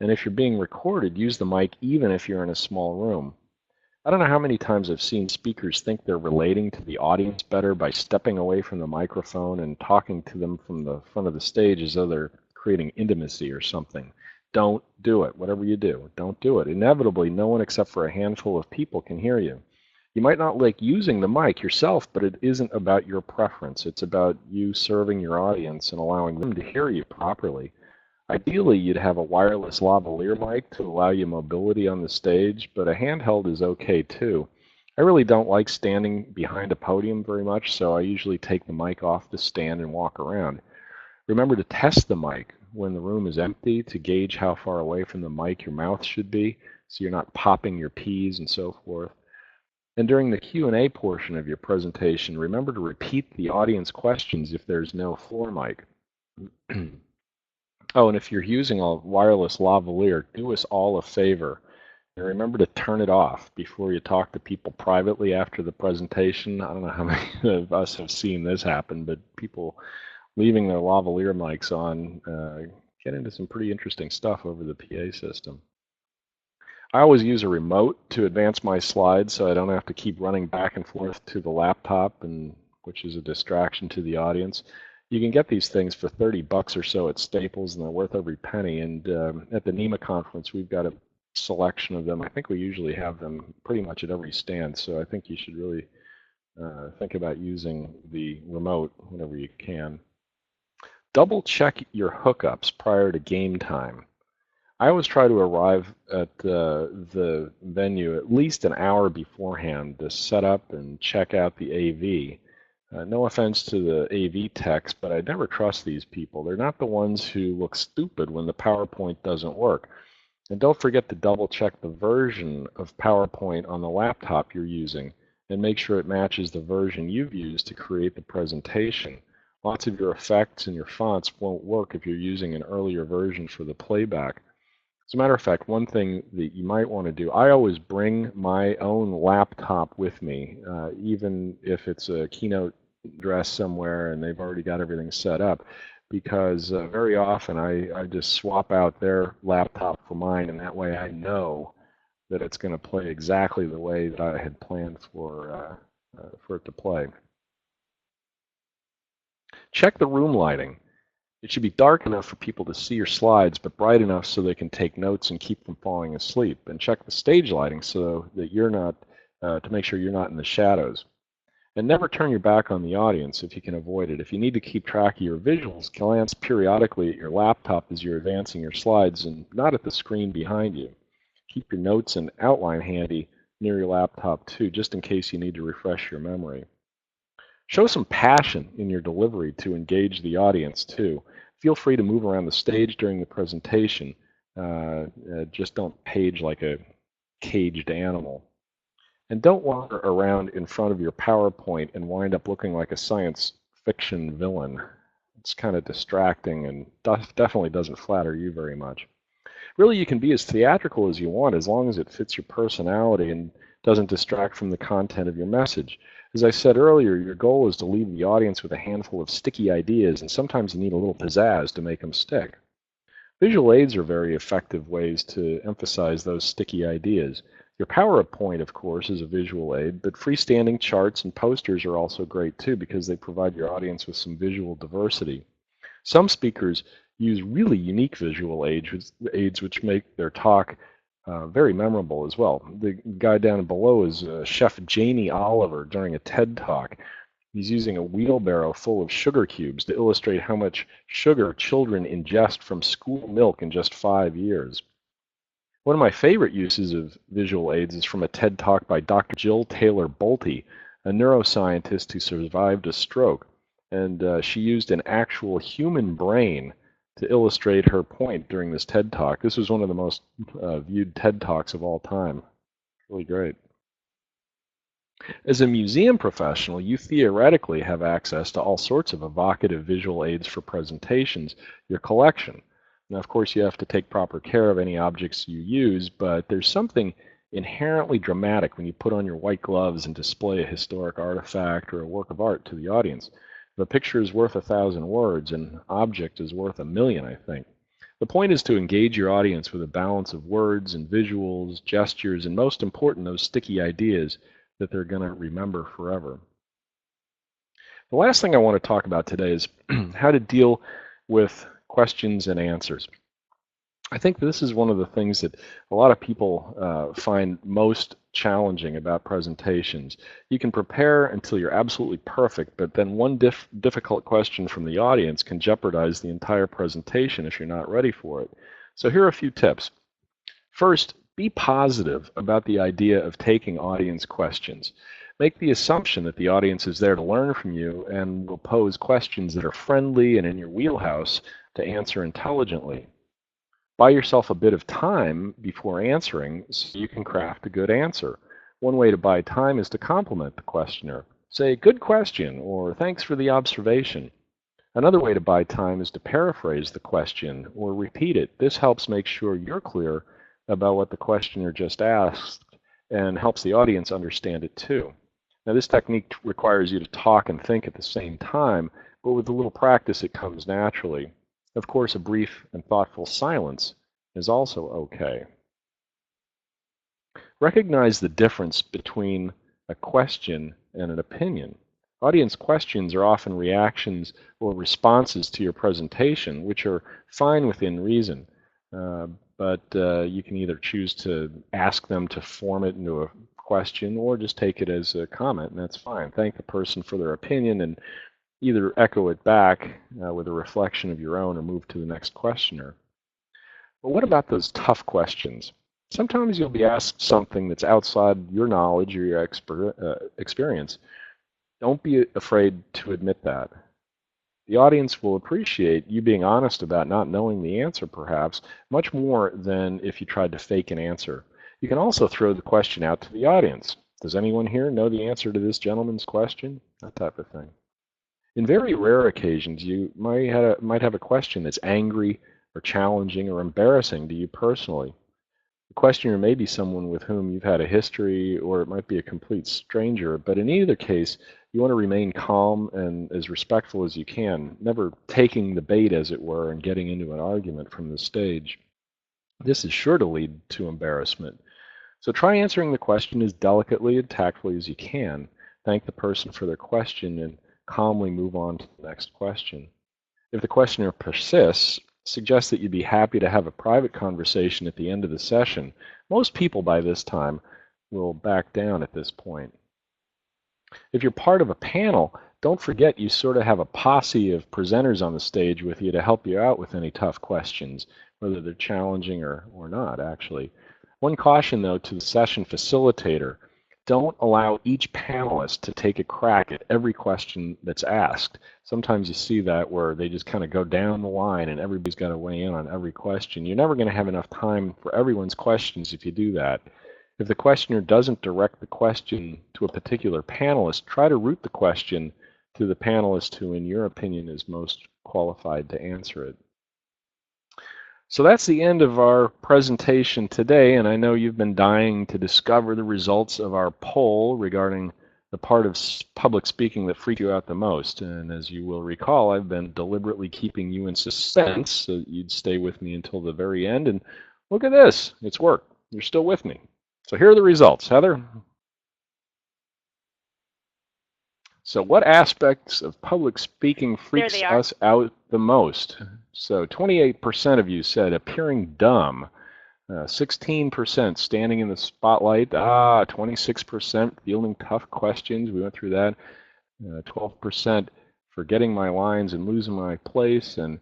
And if you're being recorded, use the mic even if you're in a small room. I don't know how many times I've seen speakers think they're relating to the audience better by stepping away from the microphone and talking to them from the front of the stage as though they're creating intimacy or something. Don't do it. Whatever you do, don't do it. Inevitably, no one except for a handful of people can hear you. You might not like using the mic yourself, but it isn't about your preference. It's about you serving your audience and allowing them to hear you properly. Ideally, you'd have a wireless lavalier mic to allow you mobility on the stage, but a handheld is okay too. I really don't like standing behind a podium very much, so I usually take the mic off the stand and walk around. Remember to test the mic when the room is empty to gauge how far away from the mic your mouth should be, so you're not popping your P's and so forth. And during the Q&A portion of your presentation, remember to repeat the audience questions if there's no floor mic. Oh, and if you're using a wireless lavalier, do us all a favor and remember to turn it off before you talk to people privately after the presentation. I don't know how many of us have seen this happen, but people leaving their lavalier mics on get into some pretty interesting stuff over the PA system. I always use a remote to advance my slides so I don't have to keep running back and forth to the laptop, which is a distraction to the audience. You can get these things for $30 or so at Staples, and they're worth every penny. And at the NEMA conference, we've got a selection of them. I think we usually have them pretty much at every stand, so I think you should really think about using the remote whenever you can. Double check your hookups prior to game time. I always try to arrive at the venue at least an hour beforehand to set up and check out the AV. No offense to the AV techs, but I never trust these people. They're not the ones who look stupid when the PowerPoint doesn't work. And don't forget to double check the version of PowerPoint on the laptop you're using and make sure it matches the version you've used to create the presentation. Lots of your effects and your fonts won't work if you're using an earlier version for the playback. As a matter of fact, one thing that you might want to do, I always bring my own laptop with me, even if it's a keynote address somewhere and they've already got everything set up, because very often I just swap out their laptop for mine, and that way I know that it's going to play exactly the way that I had planned for it to play. Check the room lighting. It should be dark enough for people to see your slides, but bright enough so they can take notes and keep from falling asleep. And check the stage lighting so that you're not, to make sure you're not in the shadows. And never turn your back on the audience if you can avoid it. If you need to keep track of your visuals, glance periodically at your laptop as you're advancing your slides and not at the screen behind you. Keep your notes and outline handy near your laptop too, just in case you need to refresh your memory. Show some passion in your delivery to engage the audience too. Feel free to move around the stage during the presentation. Just don't page like a caged animal. And don't wander around in front of your PowerPoint and wind up looking like a science fiction villain. It's kind of distracting and definitely doesn't flatter you very much. Really, you can be as theatrical as you want as long as it fits your personality and doesn't distract from the content of your message. As I said earlier, your goal is to leave the audience with a handful of sticky ideas, and sometimes you need a little pizzazz to make them stick. Visual aids are very effective ways to emphasize those sticky ideas. Your PowerPoint, of course, is a visual aid, but freestanding charts and posters are also great too because they provide your audience with some visual diversity. Some speakers use really unique visual aids which make their talk very memorable as well. The guy down below is Chef Jamie Oliver during a TED Talk. He's using a wheelbarrow full of sugar cubes to illustrate how much sugar children ingest from school milk in just 5 years. One of my favorite uses of visual aids is from a TED Talk by Dr. Jill Taylor Bolte, a neuroscientist who survived a stroke. And she used an actual human brain to illustrate her point during this TED Talk. This was one of the most viewed TED Talks of all time. Really great. As a museum professional, you theoretically have access to all sorts of evocative visual aids for presentations, your collection. Now, of course, you have to take proper care of any objects you use, but there's something inherently dramatic when you put on your white gloves and display a historic artifact or a work of art to the audience. If a picture is worth 1,000 words, an object is worth 1,000,000, I think. The point is to engage your audience with a balance of words and visuals, gestures, and most important, those sticky ideas that they're going to remember forever. The last thing I want to talk about today is how to deal with questions and answers. I think this is one of the things that a lot of people find most challenging about presentations. You can prepare until you're absolutely perfect, but then one difficult question from the audience can jeopardize the entire presentation if you're not ready for it. So here are a few tips. First, be positive about the idea of taking audience questions. Make the assumption that the audience is there to learn from you and will pose questions that are friendly and in your wheelhouse to answer intelligently. Buy yourself a bit of time before answering so you can craft a good answer. One way to buy time is to compliment the questioner. Say, "Good question," or "Thanks for the observation." Another way to buy time is to paraphrase the question or repeat it. This helps make sure you're clear about what the questioner just asked and helps the audience understand it too. Now, this technique requires you to talk and think at the same time, but with a little practice it comes naturally. Of course, a brief and thoughtful silence is also okay. Recognize the difference between a question and an opinion. Audience questions are often reactions or responses to your presentation, which are fine within reason. But you can either choose to ask them to form it into a question or just take it as a comment, and that's fine. Thank the person for their opinion and either echo it back with a reflection of your own or move to the next questioner. But what about those tough questions? Sometimes you'll be asked something that's outside your knowledge or your experience. Don't be afraid to admit that. The audience will appreciate you being honest about not knowing the answer, perhaps, much more than if you tried to fake an answer. You can also throw the question out to the audience. Does anyone here know the answer to this gentleman's question? That type of thing. In very rare occasions, you might have a question that's angry or challenging or embarrassing to you personally. The questioner may be someone with whom you've had a history, or it might be a complete stranger, but in either case, you want to remain calm and as respectful as you can, never taking the bait, as it were, and getting into an argument from the stage. This is sure to lead to embarrassment. So try answering the question as delicately and tactfully as you can. Thank the person for their question and calmly move on to the next question. If the questioner persists, suggest that you'd be happy to have a private conversation at the end of the session. Most people by this time will back down at this point. If you're part of a panel, don't forget you sort of have a posse of presenters on the stage with you to help you out with any tough questions, whether they're challenging or not, actually. One caution, though, to the session facilitator. Don't allow each panelist to take a crack at every question that's asked. Sometimes you see that where they just kind of go down the line and everybody's got to weigh in on every question. You're never going to have enough time for everyone's questions if you do that. If the questioner doesn't direct the question to a particular panelist, try to route the question to the panelist who, in your opinion, is most qualified to answer it. So that's the end of our presentation today, and I know you've been dying to discover the results of our poll regarding the part of public speaking that freaked you out the most. And as you will recall, I've been deliberately keeping you in suspense so that you'd stay with me until the very end. And look at this, it's worked. You're still with me. So here are the results. Heather? So what aspects of public speaking freaks us out the most? So 28% of you said appearing dumb, 16% standing in the spotlight, 26% fielding tough questions, we went through that, 12% forgetting my lines and losing my place, and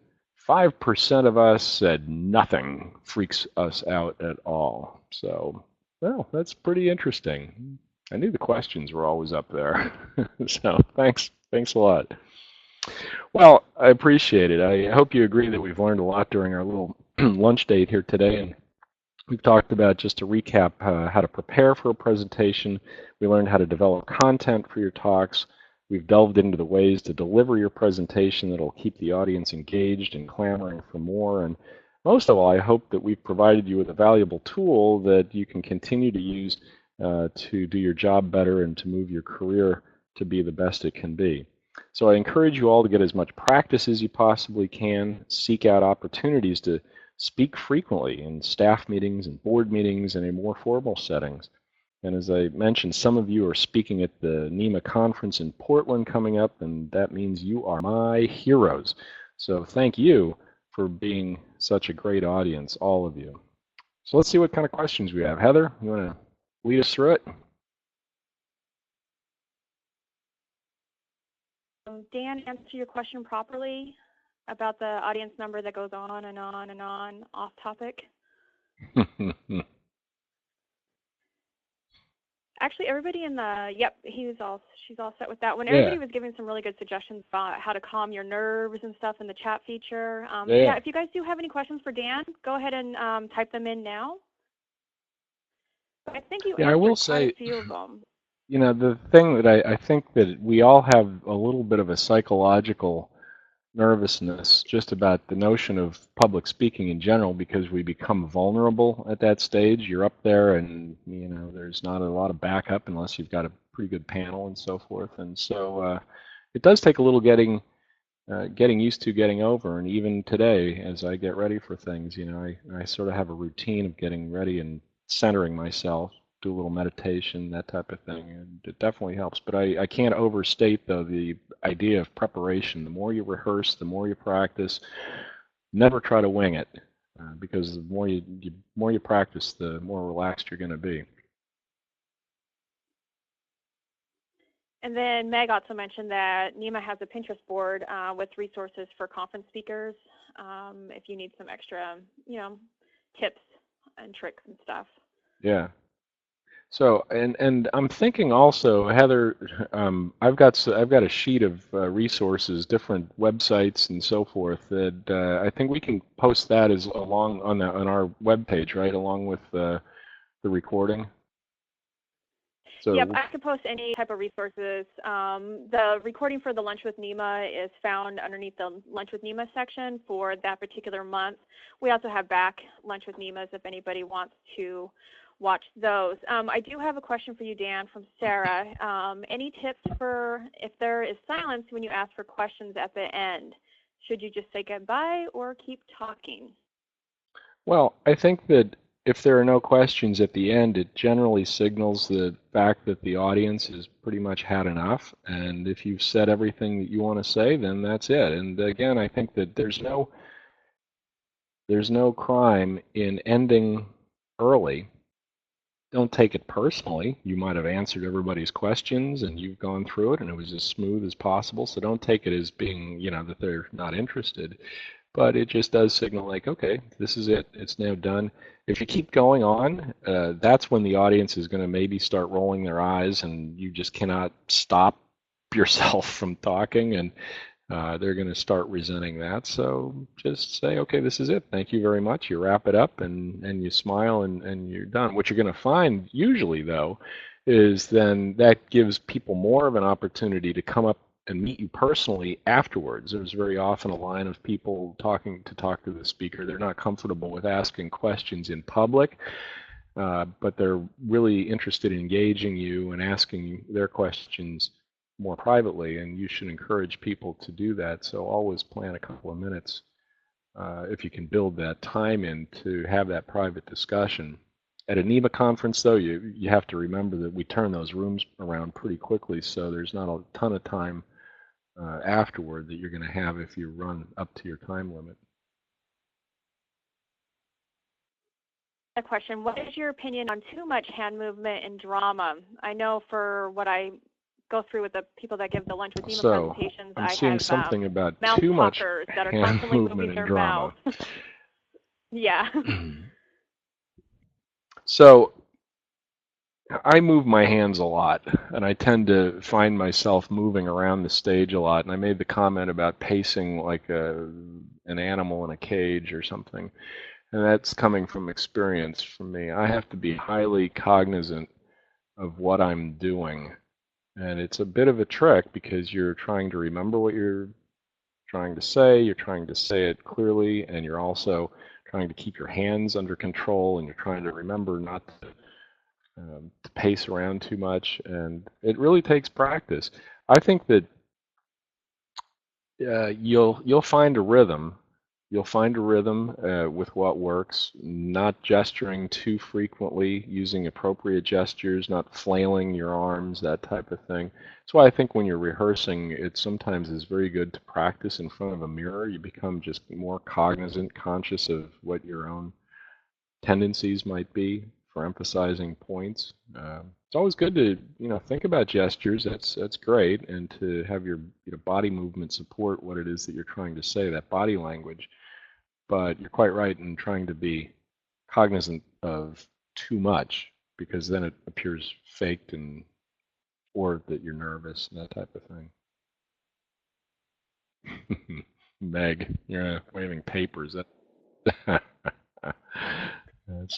5% of us said nothing freaks us out at all. So, well, that's pretty interesting. I knew the questions were always up there. So thanks a lot. Well, I appreciate it. I hope you agree that we've learned a lot during our little lunch date here today. And we've talked about, just to recap, how to prepare for a presentation. We learned how to develop content for your talks. We've delved into the ways to deliver your presentation that will keep the audience engaged and clamoring for more. And most of all, I hope that we've provided you with a valuable tool that you can continue to use to do your job better and to move your career to be the best it can be. So I encourage you all to get as much practice as you possibly can. Seek out opportunities to speak frequently in staff meetings and board meetings and in more formal settings. And as I mentioned, some of you are speaking at the NEMA conference in Portland coming up, and that means you are my heroes. So thank you for being such a great audience, all of you. So let's see what kind of questions we have. Heather, you want to lead us through it? Dan, answer your question properly about the audience number that goes on and on and on off topic. Actually, everybody in the, yep, she's all set with that one. Everybody was giving some really good suggestions about how to calm your nerves and stuff in the chat feature. Yeah, if you guys do have any questions for Dan, go ahead and type them in now. But I think you answered quite a few of them. You know, the thing that I think that we all have a little bit of a psychological nervousness just about the notion of public speaking in general, because we become vulnerable at that stage. You're up there and, you know, there's not a lot of backup unless you've got a pretty good panel and so forth. And so it does take a little getting used to, getting over. And even today, as I get ready for things, you know, I sort of have a routine of getting ready and centering myself, do a little meditation, that type of thing, and it definitely helps. But I can't overstate, though, the idea of preparation. The more you rehearse, the more you practice. Never try to wing it, because the more you practice, the more relaxed you're going to be. And then Meg also mentioned that NEMA has a Pinterest board with resources for conference speakers if you need some extra, you know, tips and tricks and stuff. Yeah. So, and I'm thinking also, Heather, I've got a sheet of resources, different websites and so forth, that I think we can post that as along on our webpage, right, along with the recording. So, yep, I can post any type of resources. The recording for the Lunch with NEMA is found underneath the Lunch with NEMA section for that particular month. We also have back Lunch with NEMAs if anybody wants to watch those. I do have a question for you, Dan, from Sarah. Any tips for if there is silence when you ask for questions at the end? Should you just say goodbye or keep talking? Well, I think that if there are no questions at the end, it generally signals the fact that the audience has pretty much had enough. And if you've said everything that you want to say, then that's it. And again, I think that there's no crime in ending early. Don't take it personally. You might have answered everybody's questions and you've gone through it and it was as smooth as possible. So don't take it as being, you know, that they're not interested. But it just does signal like, okay, this is it. It's now done. If you keep going on, that's when the audience is going to maybe start rolling their eyes and you just cannot stop yourself from talking, and they're going to start resenting that. So just say, okay, this is it. Thank you very much. You wrap it up and you smile and you're done. What you're going to find usually, though, is then that gives people more of an opportunity to come up and meet you personally afterwards. There's very often a line of people talk to the speaker. They're not comfortable with asking questions in public, but they're really interested in engaging you and asking their questions more privately, and you should encourage people to do that. So always plan a couple of minutes if you can build that time in to have that private discussion. At a NEMA conference, though, you have to remember that we turn those rooms around pretty quickly, so there's not a ton of time afterward that you're going to have if you run up to your time limit. A question: what is your opinion on too much hand movement and drama? I know for what I go through with the people that give the Lunch with NEMA presentations, I'm seeing something about too much that are hand movement and drama. Yeah. So I move my hands a lot, and I tend to find myself moving around the stage a lot. And I made the comment about pacing like an animal in a cage or something. And that's coming from experience for me. I have to be highly cognizant of what I'm doing. And it's a bit of a trick because you're trying to remember what you're trying to say it clearly, and you're also trying to keep your hands under control, and you're trying to remember not to pace around too much, and it really takes practice. I think that you'll find a rhythm. You'll find a rhythm with what works, not gesturing too frequently, using appropriate gestures, not flailing your arms, that type of thing. That's why I think when you're rehearsing, it sometimes is very good to practice in front of a mirror. You become just more cognizant, conscious of what your own tendencies might be for emphasizing points. It's always good to think about gestures. That's great, and to have your body movement support what it is that you're trying to say, that body language. But you're quite right in trying to be cognizant of too much, because then it appears faked, and or that you're nervous and that type of thing. Meg, you're waving papers. That's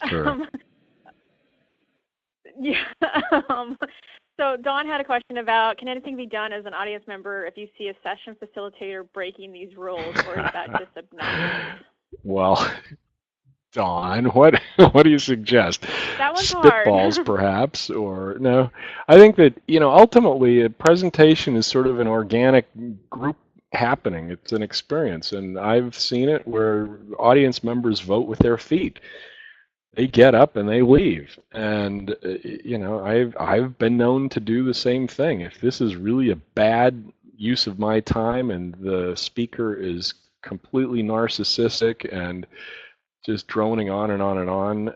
true. Yeah. So Dawn had a question about, can anything be done as an audience member if you see a session facilitator breaking these rules, or is that just obnoxious? Well, Dawn, what do you suggest? That one's Spitballs, hard. perhaps, or no? I think that ultimately a presentation is sort of an organic group happening. It's an experience, and I've seen it where audience members vote with their feet. They get up and they leave, and I've been known to do the same thing. If this is really a bad use of my time and the speaker is completely narcissistic and just droning on and on and on,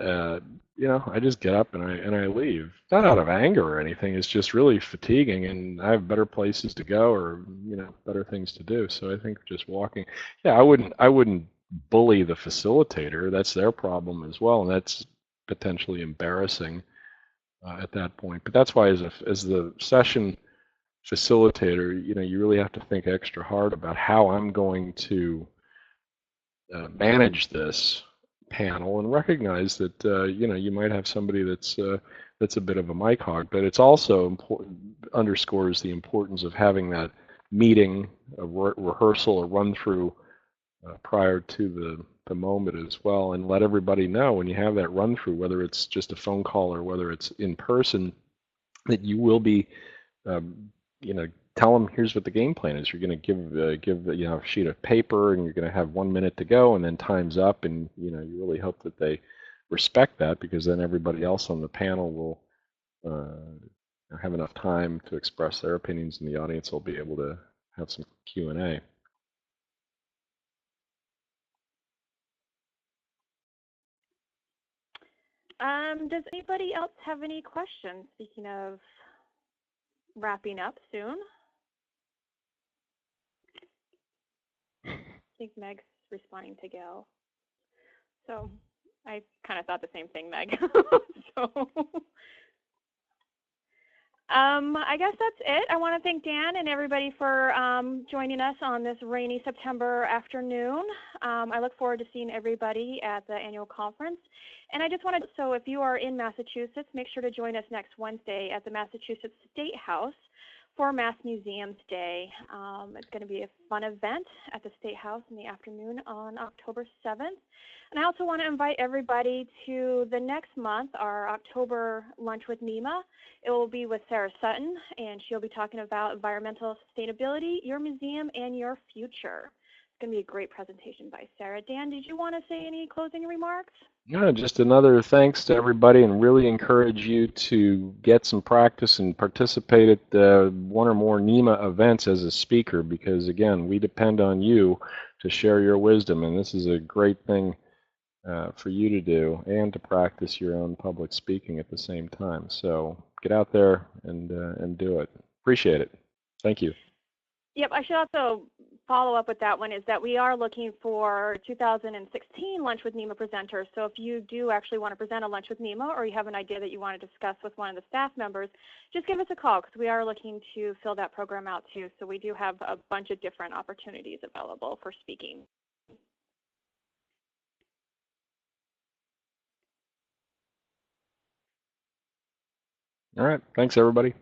I just get up and I leave. Not out of anger or anything. It's just really fatiguing, and I have better places to go, or better things to do. So I think just walking. Yeah, I wouldn't bully the facilitator. That's their problem as well, and that's potentially embarrassing at that point. But that's why, as the session facilitator, you really have to think extra hard about how I'm going to manage this panel, and recognize that you might have somebody that's a bit of a mic hog, but it's also underscores the importance of having that meeting, a rehearsal, a run through prior to the moment as well, and let everybody know when you have that run through, whether it's just a phone call or whether it's in person, that you will be um, tell them, here's what the game plan is. You're going to give a sheet of paper, and you're going to have 1 minute to go, and then time's up, and you really hope that they respect that, because then everybody else on the panel will have enough time to express their opinions, and the audience will be able to have some Q&A. Does anybody else have any questions? Speaking of wrapping up soon. I think Meg's responding to Gail. So I kind of thought the same thing, Meg. So I guess that's it. I want to thank Dan and everybody for joining us on this rainy September afternoon. I look forward to seeing everybody at the annual conference. And I just wanted to, so if you are in Massachusetts, make sure to join us next Wednesday at the Massachusetts State House for Mass Museums Day. It's going to be a fun event at the State House in the afternoon on October 7th. And I also want to invite everybody to the next month, our October Lunch with NEMA. It will be with Sarah Sutton, and she'll be talking about environmental sustainability, your museum, and your future. It's going to be a great presentation by Sarah. Dan, did you want to say any closing remarks? Yeah, just another thanks to everybody, and really encourage you to get some practice and participate at one or more NEMA events as a speaker, because again, we depend on you to share your wisdom, and this is a great thing for you to do, and to practice your own public speaking at the same time. So get out there and do it. Appreciate it. Thank you. Yep, I should also follow up with that one, is that we are looking for 2016 Lunch with NEMA presenters. So if you do actually want to present a Lunch with NEMA, or you have an idea that you want to discuss with one of the staff members, just give us a call, because we are looking to fill that program out too. So we do have a bunch of different opportunities available for speaking. All right. Thanks, everybody.